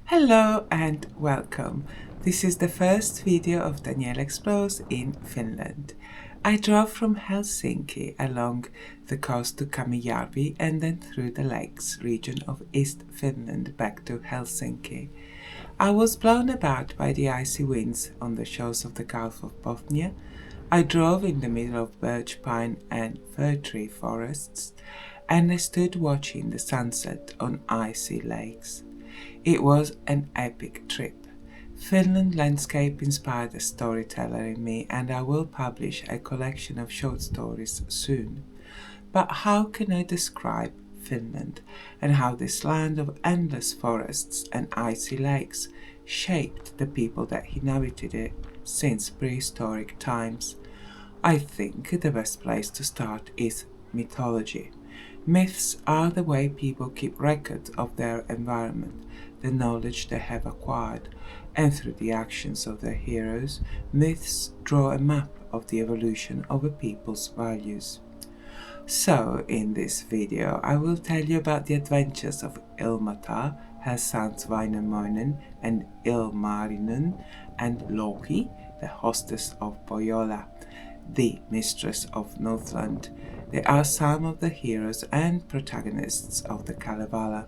Hello and welcome. This is the first video of Danielle Explores in Finland. I drove from Helsinki along the coast to Kemijärvi and then through the lakes region of East Finland back to Helsinki. I was blown about by the icy winds on the shores of the Gulf of Bothnia. I drove in the middle of birch, pine and fir tree forests, and I stood watching the sunset on icy lakes. It was an epic trip. Finland landscape inspired a storyteller in me, and I will publish a collection of short stories soon. But how can I describe Finland and how this land of endless forests and icy lakes shaped the people that inhabited it since prehistoric times? I think the best place to start is mythology. Myths are the way people keep record of their environment, the knowledge they have acquired, and through the actions of their heroes, myths draw a map of the evolution of a people's values. So, in this video, I will tell you about the adventures of Ilmatar, her sons Väinämöinen and Ilmarinen, and Louhi, the hostess of Pohjola, the mistress of Northland. They are some of the heroes and protagonists of the Kalevala.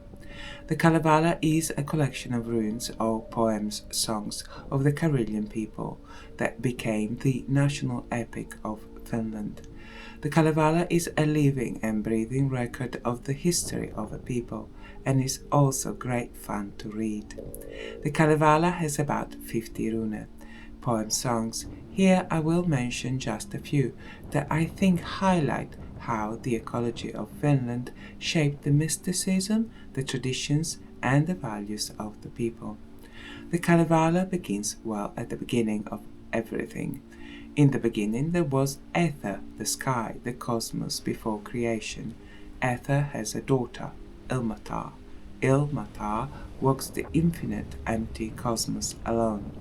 The Kalevala is a collection of runes or poems, songs of the Karelian people that became the national epic of Finland. The Kalevala is a living and breathing record of the history of a people and is also great fun to read. The Kalevala has about 50 rune poem songs. Here I will mention just a few that I think highlight how the ecology of Finland shaped the mysticism, the traditions and the values of the people. The Kalevala begins well at the beginning of everything. In the beginning there was Ether, the sky, the cosmos before creation. Ether has a daughter, Ilmatar. Ilmatar walks the infinite empty cosmos alone.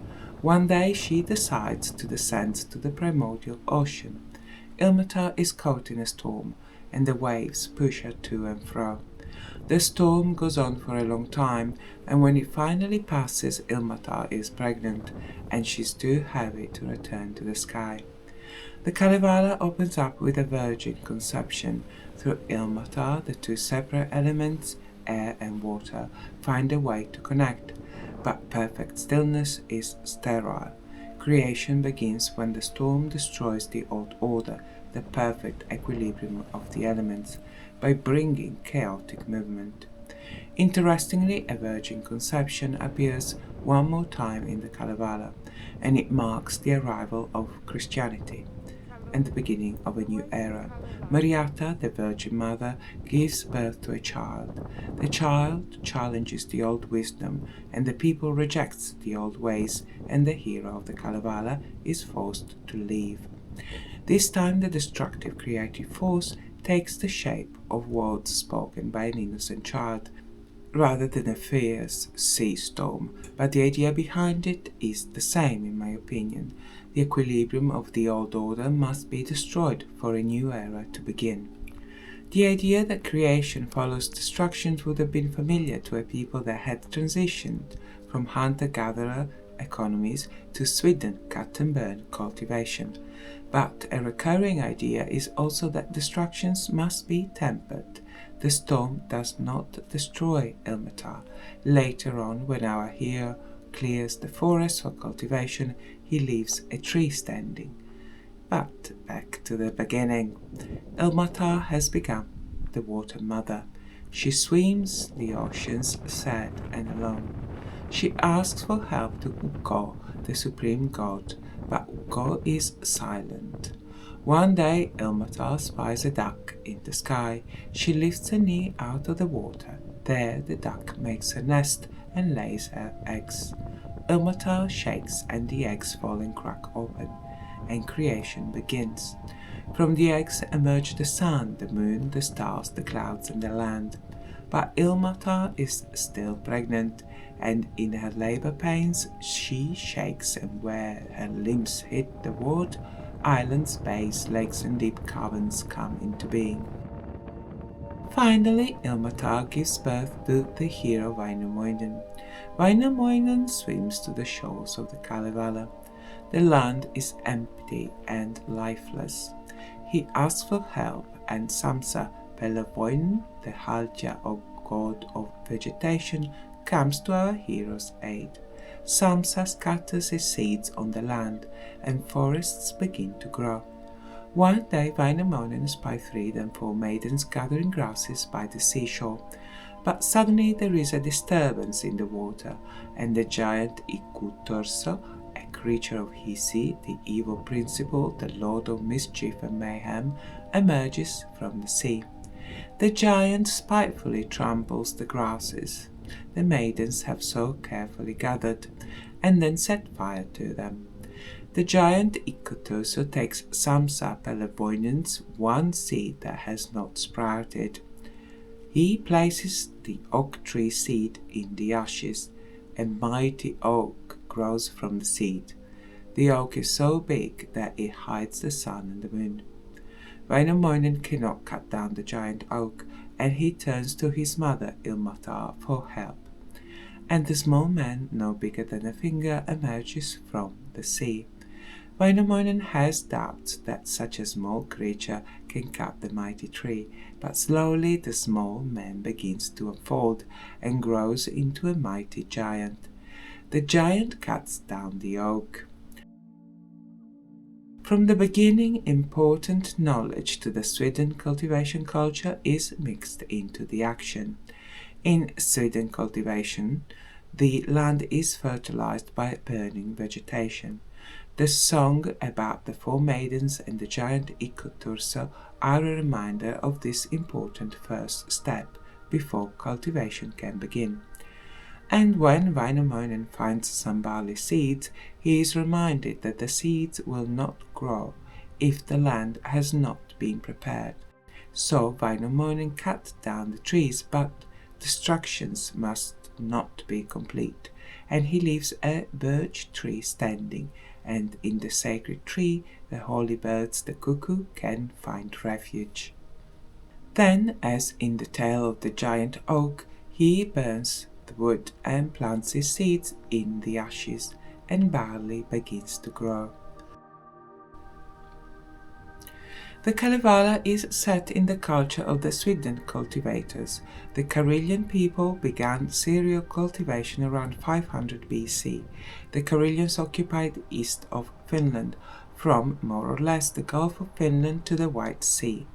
One day she decides to descend to the primordial ocean. Ilmatar is caught in a storm, and the waves push her to and fro. The storm goes on for a long time, and when it finally passes, Ilmatar is pregnant, and she's too heavy to return to the sky. The Kalevala opens up with a virgin conception. Through Ilmatar, the two separate elements, air and water, find a way to connect, but perfect stillness is sterile. Creation begins when the storm destroys the old order, the perfect equilibrium of the elements, by bringing chaotic movement. Interestingly, a virgin conception appears one more time in the Kalevala, and it marks the arrival of Christianity and the beginning of a new era. Mariata, the Virgin Mother, gives birth to a child. The child challenges the old wisdom, and the people rejects the old ways, and the hero of the Kalevala is forced to leave. This time the destructive creative force takes the shape of words spoken by an innocent child, rather than a fierce sea storm, but the idea behind it is the same in my opinion. The equilibrium of the old order must be destroyed for a new era to begin. The idea that creation follows destruction would have been familiar to a people that had transitioned from hunter-gatherer economies to swidden, cut and burn cultivation. But a recurring idea is also that destructions must be tempered. The storm does not destroy Ilmatar. Later on, when our hero clears the forest for cultivation, he leaves a tree standing. But back to the beginning. Ilmatar has become the water mother. She swims the oceans sad and alone. She asks for help to Ukko, the supreme god, but Ukko is silent. One day Ilmatar spies a duck in the sky. She lifts her knee out of the water. There the duck makes her nest and lays her eggs. Ilmatar shakes and the eggs fall and crack open, and creation begins. From the eggs emerge the sun, the moon, the stars, the clouds and the land. But Ilmatar is still pregnant, and in her labor pains she shakes, and where her limbs hit the wood, islands, bays, lakes and deep caverns come into being. Finally, Ilmatar gives birth to the hero Väinämöinen. Väinämöinen swims to the shores of the Kalevala. The land is empty and lifeless. He asks for help, and Samsa Pellevoinen, the Halja or god of vegetation, comes to our hero's aid. Samsa scatters his seeds on the land, and forests begin to grow. One day Väinämöinen spies 3 and 4 maidens gathering grasses by the seashore, but suddenly there is a disturbance in the water, and the giant Ikkutorso, a creature of Hisi, the evil principle, the lord of mischief and mayhem, emerges from the sea. The giant spitefully tramples the grasses the maidens have so carefully gathered, and then set fire to them. The giant Ikkutorso takes Samsa Pellevoinen's 1 seed that has not sprouted. He places the oak tree seed in the ashes. A mighty oak grows from the seed. The oak is so big that it hides the sun and the moon. Väinämöinen cannot cut down the giant oak, and he turns to his mother Ilmatar for help. And the small man, no bigger than a finger, emerges from the sea. Väinämöinen has doubts that such a small creature can cut the mighty tree, but slowly the small man begins to unfold and grows into a mighty giant. The giant cuts down the oak. From the beginning, important knowledge to the swidden cultivation culture is mixed into the action. In swidden cultivation, the land is fertilized by burning vegetation. The song about the 4 maidens and the giant Ikkutorso are a reminder of this important first step before cultivation can begin. And when Väinämöinen finds some barley seeds, he is reminded that the seeds will not grow if the land has not been prepared. So Väinämöinen cuts down the trees, but destructions must not be complete, and he leaves a birch tree standing, and in the sacred tree the holy birds, the cuckoo, can find refuge. Then, as in the tale of the giant oak, he burns the wood and plants his seeds in the ashes, and barley begins to grow. The Kalevala is set in the culture of the swidden cultivators. The Karelian people began cereal cultivation around 500 BC. The Karelians occupied east of Finland, from more or less the Gulf of Finland to the White Sea.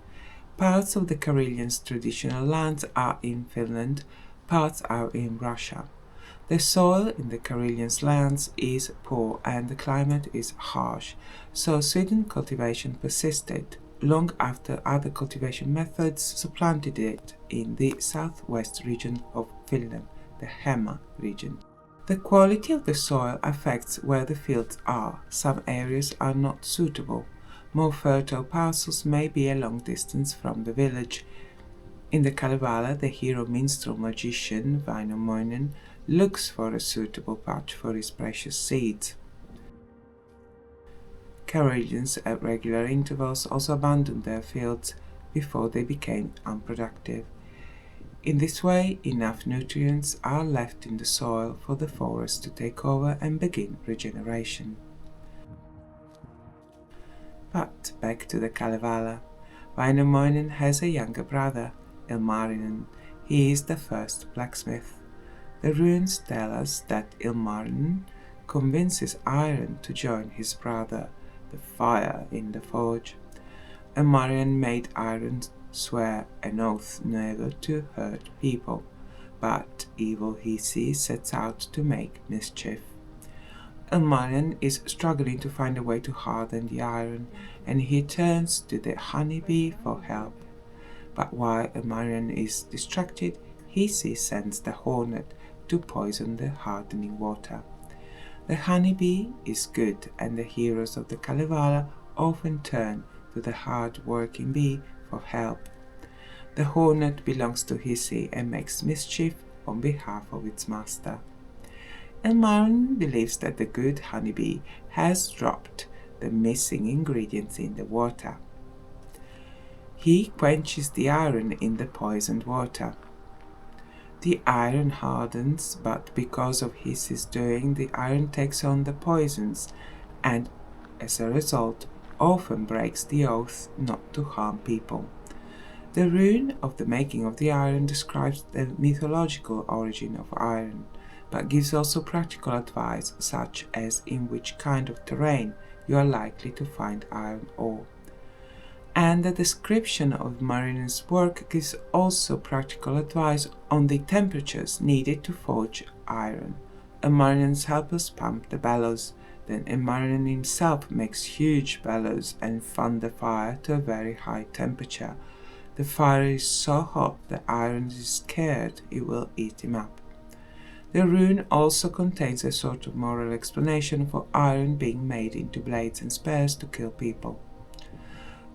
Parts of the Karelians' traditional lands are in Finland, parts are in Russia. The soil in the Karelians' lands is poor and the climate is harsh, so swidden cultivation persisted long after other cultivation methods supplanted it in the southwest region of Finland, the Hema region. The quality of the soil affects where the fields are. Some areas are not suitable. More fertile parcels may be a long distance from the village. In the Kalevala, the hero minstrel magician Väinämöinen looks for a suitable patch for his precious seeds. Karelians at regular intervals also abandoned their fields before they became unproductive. In this way, enough nutrients are left in the soil for the forest to take over and begin regeneration. But back to the Kalevala. Väinämöinen has a younger brother, Ilmarinen. He is the first blacksmith. The runes tell us that Ilmarinen convinces Iron to join his brother, the fire in the forge. Ilmarinen made Iron swear an oath never to hurt people, but evil Hisi sets out to make mischief. Ilmarinen is struggling to find a way to harden the iron, and he turns to the honeybee for help. But while Ilmarinen is distracted, Hisi sends the hornet to poison the hardening water. The honeybee is good, and the heroes of the Kalevala often turn to the hard-working bee for help. The hornet belongs to Hisi and makes mischief on behalf of its master. Ilmarinen believes that the good honeybee has dropped the missing ingredients in the water. He quenches the iron in the poisoned water. The iron hardens, but because of his doing, the iron takes on the poisons, and as a result, often breaks the oath not to harm people. The rune of the making of the iron describes the mythological origin of iron, but gives also practical advice, such as in which kind of terrain you are likely to find iron ore. And the description of Ilmarinen's work gives also practical advice on the temperatures needed to forge iron. Ilmarinen's helpers pump the bellows, then Ilmarinen himself makes huge bellows and fan the fire to a very high temperature. The fire is so hot that iron is scared it will eat him up. The rune also contains a sort of moral explanation for iron being made into blades and spears to kill people.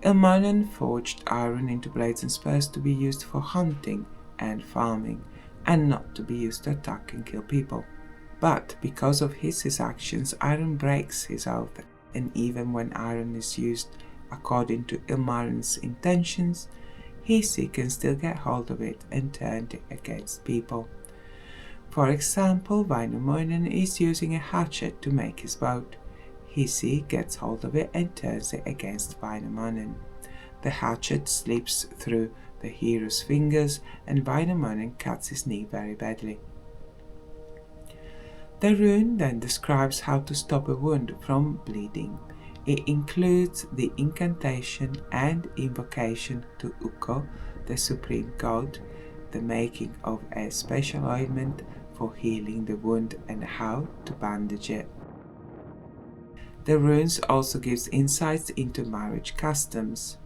Ilmarinen forged iron into blades and spears to be used for hunting and farming, and not to be used to attack and kill people. But because of his actions, iron breaks his oath, and even when iron is used according to Ilmarinen's intentions, he can still get hold of it and turn it against people. For example, Väinämöinen is using a hatchet to make his boat. Hisi gets hold of it and turns it against Väinämöinen. The hatchet slips through the hero's fingers, and Väinämöinen cuts his knee very badly. The rune then describes how to stop a wound from bleeding. It includes the incantation and invocation to Ukko, the supreme god, the making of a special ointment for healing the wound, and how to bandage it. The runes also gives insights into marriage customs.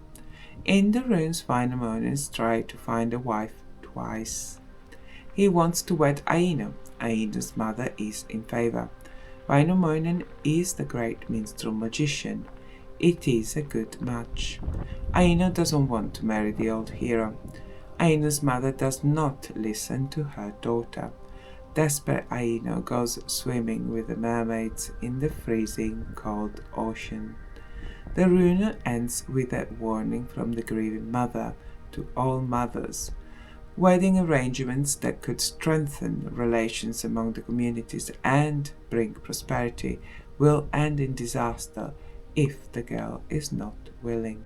In the runes, Väinämöinen tries to find a wife twice. He wants to wed Aino. Aino's mother is in favor. Väinämöinen is the great minstrel magician. It is a good match. Aino doesn't want to marry the old hero. Aino's mother does not listen to her daughter. Desperate Aino goes swimming with the mermaids in the freezing cold ocean. The rune ends with a warning from the grieving mother to all mothers. Wedding arrangements that could strengthen relations among the communities and bring prosperity will end in disaster if the girl is not willing.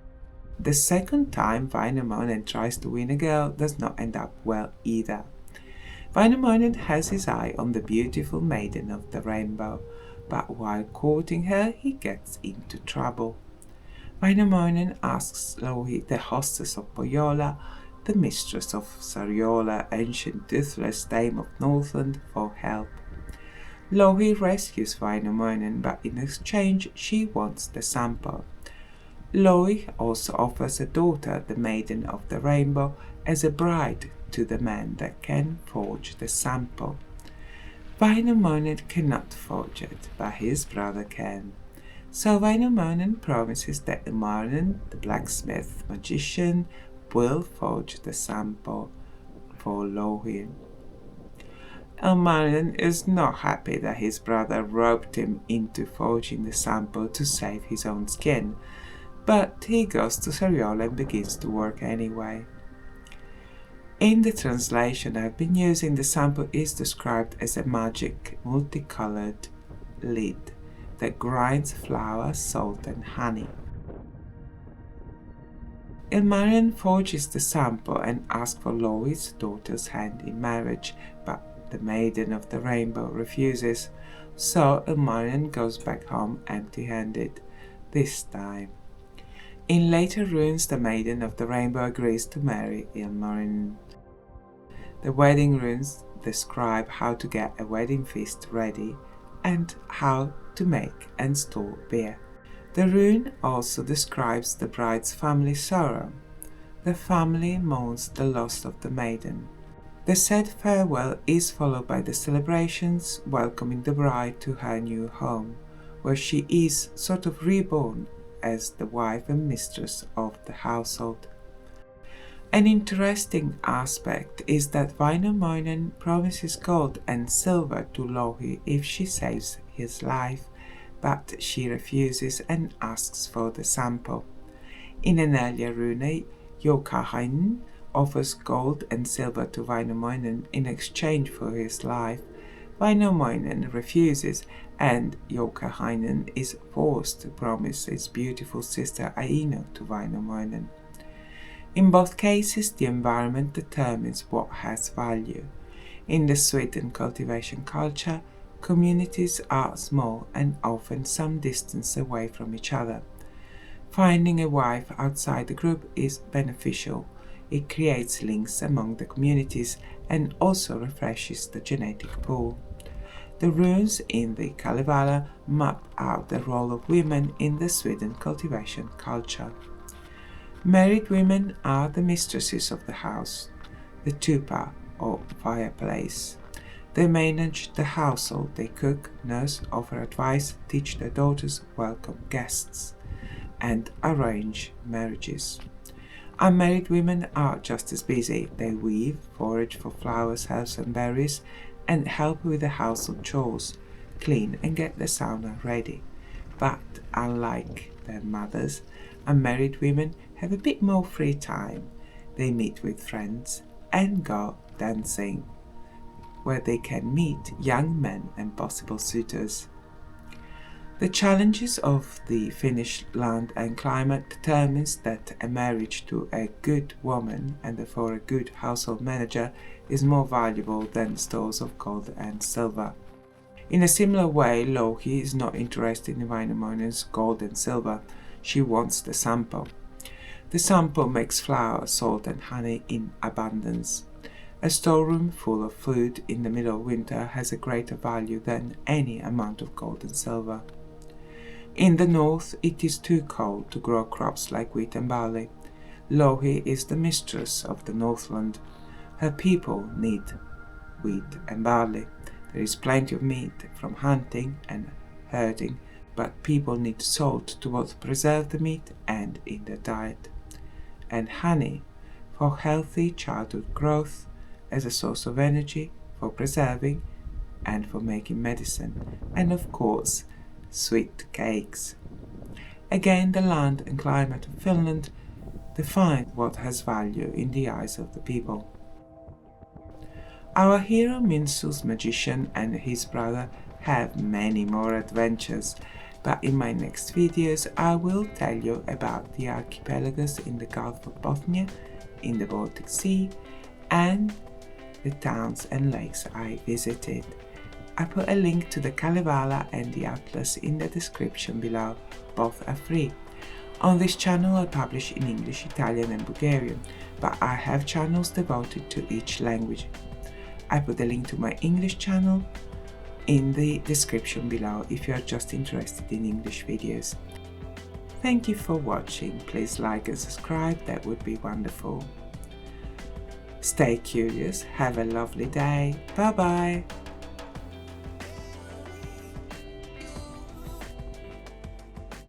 The second time Väinämöinen tries to win a girl does not end up well either. Väinämöinen has his eye on the beautiful maiden of the rainbow, but while courting her he gets into trouble. Väinämöinen asks Louhi, the hostess of Pohjola, the mistress of Sariola, ancient toothless dame of Northland, for help. Louhi rescues Väinämöinen, but in exchange she wants the Sampo. Louhi also offers a daughter, the maiden of the rainbow, as a bride to the man that can forge the Sampo. Väinämöinen cannot forge it, but his brother can. So Väinämöinen promises that Ilmarinen, the blacksmith magician, will forge the Sampo for Louhi. Ilmarinen is not happy that his brother roped him into forging the Sampo to save his own skin, but he goes to Sariola and begins to work anyway. In the translation I've been using, the Sampo is described as a magic, multicolored lid that grinds flour, salt and honey. Ilmarinen forges the Sampo and asks for Louhi's daughter's hand in marriage, but the maiden of the rainbow refuses, so Ilmarinen goes back home empty-handed, this time. In later runes, the maiden of the rainbow agrees to marry Ilmarinen. The wedding runes describe how to get a wedding feast ready and how to make and store beer. The rune also describes the bride's family sorrow. The family mourns the loss of the maiden. The said farewell is followed by the celebrations welcoming the bride to her new home, where she is sort of reborn as the wife and mistress of the household. An interesting aspect is that Väinämöinen promises gold and silver to Louhi if she saves his life, but she refuses and asks for the Sampo. In an earlier rune, Joukahainen offers gold and silver to Väinämöinen in exchange for his life. Väinämöinen refuses, and Joukahainen is forced to promise his beautiful sister Aino to Väinämöinen. In both cases, the environment determines what has value. In the swidden cultivation culture, communities are small and often some distance away from each other. Finding a wife outside the group is beneficial. It creates links among the communities and also refreshes the genetic pool. The runes in the Kalevala map out the role of women in the swidden cultivation culture. Married women are the mistresses of the house, the tupa or fireplace. They manage the household, they cook, nurse, offer advice, teach their daughters, welcome guests, and arrange marriages. Unmarried women are just as busy. They weave, forage for flowers, herbs and berries, and help with the household chores, clean and get the sauna ready. But unlike their mothers, unmarried women have a bit more free time. They meet with friends and go dancing, where they can meet young men and possible suitors. The challenges of the Finnish land and climate determines that a marriage to a good woman and therefore a good household manager is more valuable than stores of gold and silver. In a similar way, Louhi is not interested in Väinämöinen's gold and silver. She wants the Sampo. The Sampo makes flour, salt and honey in abundance. A storeroom full of food in the middle of winter has a greater value than any amount of gold and silver. In the north, it is too cold to grow crops like wheat and barley. Louhi is the mistress of the Northland. Her people need wheat and barley. There is plenty of meat from hunting and herding, but people need salt to both preserve the meat and in their diet. And honey for healthy childhood growth, as a source of energy, for preserving and for making medicine, and of course, sweet cakes. Again, the land and climate of Finland define what has value in the eyes of the people. Our hero Minsu's magician and his brother have many more adventures, but in my next videos I will tell you about the archipelagos in the Gulf of Bothnia, in the Baltic Sea, and the towns and lakes I visited. I put a link to the Kalevala and the atlas in the description below. Both are free. On this channel I publish in English, Italian and Bulgarian, but I have channels devoted to each language. I put the link to my English channel in the description below if you are just interested in English videos. Thank you for watching. Please like and subscribe, that would be wonderful. Stay curious, have a lovely day. Bye bye.